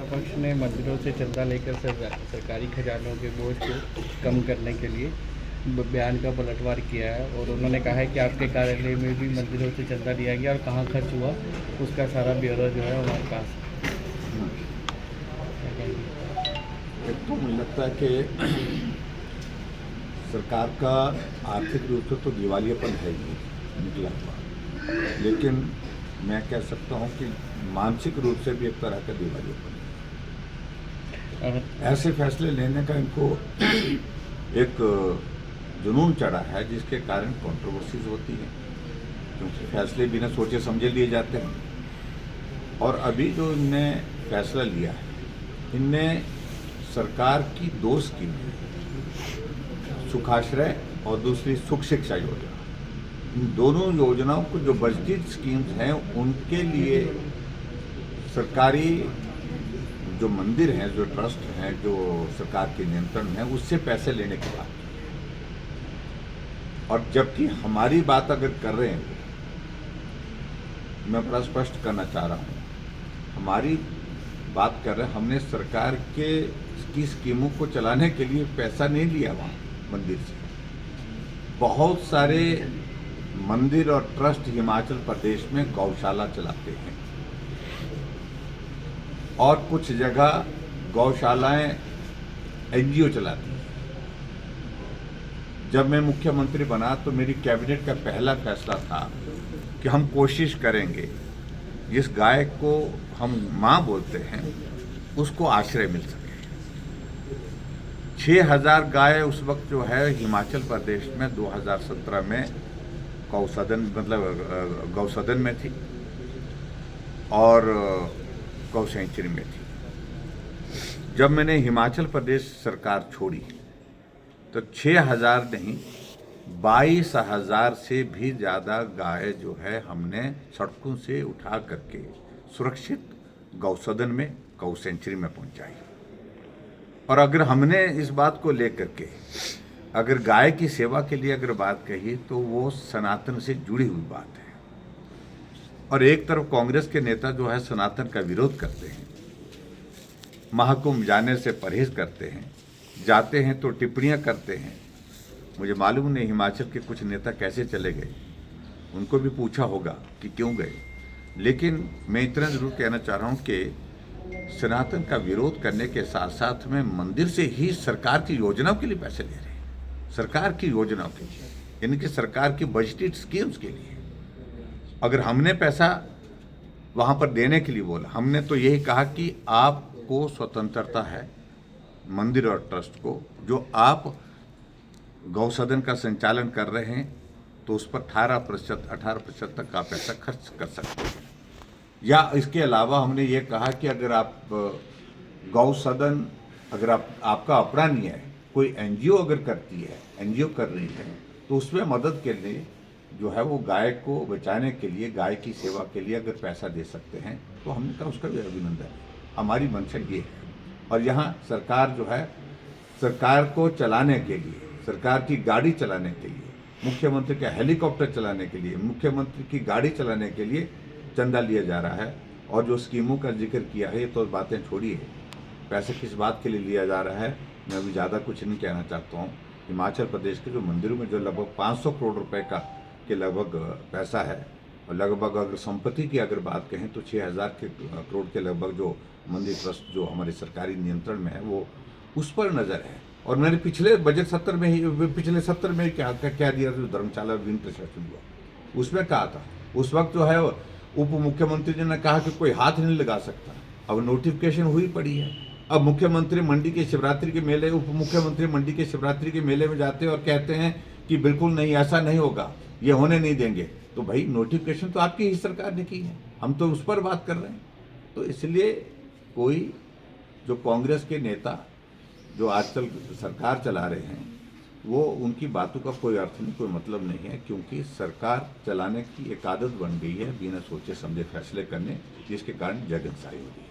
पक्ष ने मंदिरों से चंदा लेकर सरकारी खजानों के बोझ को कम करने के लिए बयान का पलटवार किया है और उन्होंने कहा है कि आपके कार्यालय में भी मंदिरों से चंदा लिया गया और कहाँ खर्च हुआ उसका सारा ब्यौरा जो है हमारे पास है। एक तो मुझे लगता है कि सरकार का आर्थिक रूप से तो दिवालियापन है ही निकला हुआ, लेकिन मैं कह सकता हूँ कि मानसिक रूप से भी एक तरह का दिवालियापन है। ऐसे फैसले लेने का इनको एक जुनून चढ़ा है जिसके कारण कंट्रोवर्सीज होती हैं, क्योंकि फैसले बिना सोचे समझे लिए जाते हैं। और अभी जो इनने फैसला लिया है, इनने सरकार की दो स्कीमें, सुखाश्रय और दूसरी सुख शिक्षा योजना, इन दोनों योजनाओं को जो बजटेड स्कीम्स हैं उनके लिए सरकारी जो मंदिर हैं, जो ट्रस्ट हैं, जो सरकार के नियंत्रण में है, उससे पैसे लेने की बात। और जबकि हमारी बात अगर कर रहे हैं, मैं बड़ा स्पष्ट करना चाह रहा हूँ, हमारी बात कर रहे हैं, हमने सरकार की स्कीमों को चलाने के लिए पैसा नहीं लिया वहाँ मंदिर से। बहुत सारे मंदिर और ट्रस्ट हिमाचल प्रदेश में गौशाला चलाते हैं और कुछ जगह गौशालाएं एनजीओ चलाती हैं। जब मैं मुख्यमंत्री बना तो मेरी कैबिनेट का पहला फैसला था कि हम कोशिश करेंगे जिस गाय को हम माँ बोलते हैं उसको आश्रय मिल सके। 6000 गाय उस वक्त जो है हिमाचल प्रदेश में 2017 में गौसदन में थी और गौ सेंचुरी में थी। जब मैंने हिमाचल प्रदेश सरकार छोड़ी तो 6000 नहीं 22,000 से भी ज़्यादा गाय जो है हमने सड़कों से उठा करके सुरक्षित गौसदन में, गौ सेंचुरी में पहुंचाई। और अगर हमने इस बात को लेकर के अगर गाय की सेवा के लिए अगर बात कही तो वो सनातन से जुड़ी हुई बात है। और एक तरफ कांग्रेस के नेता जो है सनातन का विरोध करते हैं, महाकुंभ जाने से परहेज करते हैं, जाते हैं तो टिप्पणियां करते हैं। मुझे मालूम नहीं हिमाचल के कुछ नेता कैसे चले गए, उनको भी पूछा होगा कि क्यों गए। लेकिन मैं इतना ज़रूर कहना चाह रहा हूँ कि सनातन का विरोध करने के साथ साथ में मंदिर से ही सरकार की योजनाओं के लिए पैसे ले रहे हैं, सरकार की योजनाओं के लिए, यानी कि सरकार की बजटेड स्कीम्स के लिए। अगर हमने पैसा वहाँ पर देने के लिए बोला, हमने तो यही कहा कि आपको स्वतंत्रता है मंदिर और ट्रस्ट को, जो आप गौसदन का संचालन कर रहे हैं तो उस पर 18% तक का पैसा खर्च कर सकते हैं। या इसके अलावा हमने ये कहा कि अगर आप गौसदन अगर आपका अपना नहीं है, कोई एनजीओ अगर करती है, एनजीओ कर रही है, तो उसमें मदद के लिए जो है वो गाय को बचाने के लिए, गाय की सेवा के लिए अगर पैसा दे सकते हैं तो हमने कहा उसका भी अभिनंदन। हमारी मंशा ये है। और यहाँ सरकार जो है, सरकार को चलाने के लिए, सरकार की गाड़ी चलाने के लिए, मुख्यमंत्री का हेलीकॉप्टर चलाने के लिए, मुख्यमंत्री की गाड़ी चलाने के लिए चंदा लिया जा रहा है। और जो स्कीमों का जिक्र किया है, ये तो बातें छोड़िए, पैसे किस बात के लिए लिया जा रहा है मैं अभी ज़्यादा कुछ नहीं कहना चाहता हूँ। हिमाचल प्रदेश के जो मंदिरों में जो लगभग 500 करोड़ रुपए का के लगभग पैसा है, और लगभग अगर संपत्ति की अगर बात कहें तो 6000 करोड़ के लगभग जो मंदिर ट्रस्ट जो हमारे सरकारी नियंत्रण में है वो उस पर नज़र है। और मैंने पिछले बजट सत्र में ही क्या दिया जो धर्मशाला विन प्रशासन हुआ उसमें कहा था, उस वक्त जो है उप मुख्यमंत्री जी ने कहा कि कोई हाथ नहीं लगा सकता। अब नोटिफिकेशन हुई पड़ी है। अब मुख्यमंत्री मंडी के शिवरात्रि के मेले, उप मुख्यमंत्री मंडी के शिवरात्रि के मेले में जाते हैं और कहते हैं कि बिल्कुल नहीं, ऐसा नहीं होगा, ये होने नहीं देंगे। तो भाई नोटिफिकेशन तो आपकी ही सरकार ने की है, हम तो उस पर बात कर रहे हैं। तो इसलिए कोई जो कांग्रेस के नेता जो आजकल सरकार चला रहे हैं वो उनकी बातों का कोई अर्थ नहीं, कोई मतलब नहीं है, क्योंकि सरकार चलाने की एक आदत बन गई है बिना सोचे समझे फैसले करने, जिसके कारण जगनसाई हो रही है।